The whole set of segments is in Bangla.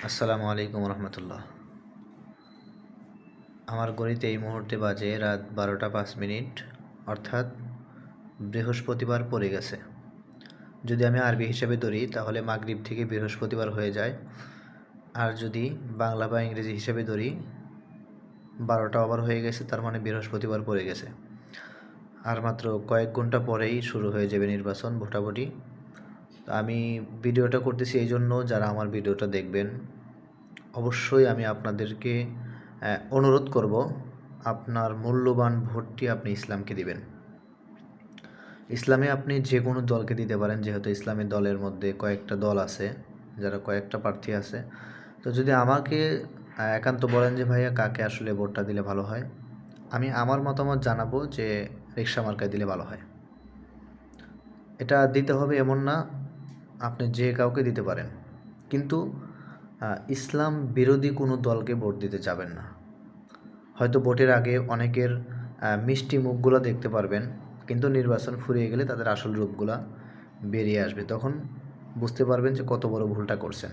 আসসালামু আলাইকুম রহমতুল্লাহ। আমার ঘড়িতে এই মুহূর্তে বাজে রাত 12টা 5 মিনিট, অর্থাৎ বৃহস্পতিবার পড়ে গেছে। যদি আমি আরবি হিসেবে ধরি তাহলে মাগরিব থেকে বৃহস্পতিবার হয়ে যায়, আর যদি বাংলা বা ইংরেজি হিসেবে ধরি 12টা ওভার হয়ে গেছে, তার মানে বৃহস্পতিবার পড়ে গেছে। আর মাত্র কয়েক ঘন্টা পরেই শুরু হয়ে যাবে নির্বাচন, ভোটাভুটি। আমি ভিডিওটা করতেছি এই জন্য, যারা আমার ভিডিওটা দেখবেন অবশ্যই আমি আপনাদেরকে অনুরোধ করব, আপনার মূল্যবান ভোটটি আপনি ইসলামকে দিবেন। ইসলামে আপনি যে কোনো দলকে দিতে পারেন, যেহেতু ইসলামী দলের মধ্যে কয়েকটা দল আছে, যারা কয়েকটা প্রার্থী আছে। তো যদি আমাকে একান্ত বলেন যে ভাইয়া কাকে আসলে ভোটটা দিলে ভালো হয়, আমি আমার মতামত জানাবো যে রিকশা মার্কায় দিলে ভালো হয়। এটা দিতে হবে এমন না, আপনি যে কাউকে দিতে পারেন, কিন্তু ইসলাম বিরোধী কোনো দলকে ভোট দিতে যাবেন না। হয়তো ভোটের আগে অনেকের মিষ্টি মুখগুলো দেখতে পারবেন, কিন্তু নির্বাচন ফুরিয়ে গেলে তাদের আসল রূপগুলা বেরিয়ে আসবে, তখন বুঝতে পারবেন যে কত বড় ভুলটা করছেন।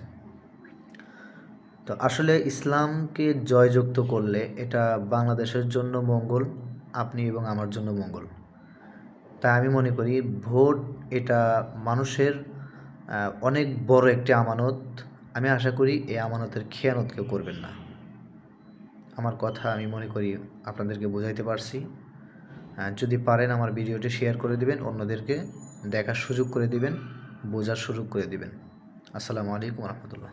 তো আসলে ইসলামকে জয়যুক্ত করলে এটা বাংলাদেশের জন্য মঙ্গল, আপনি এবং আমার জন্য মঙ্গল। তাই আমি মনে করি ভোট এটা মানুষের অনেক বড় একটি আমানত। আমি আশা করি এই আমানতের খেয়ানত কেউ করবেন না। আমার কথা আমি মনে করি আপনাদেরকে বোঝাইতে পারছি। যদি পারেন আমার ভিডিওটি শেয়ার করে দিবেন, অন্যদেরকে দেখার সুযোগ করে দিবেন, বোঝার সুযোগ করে দিবেন। আসসালামু আলাইকুম রহমতুল্লাহ।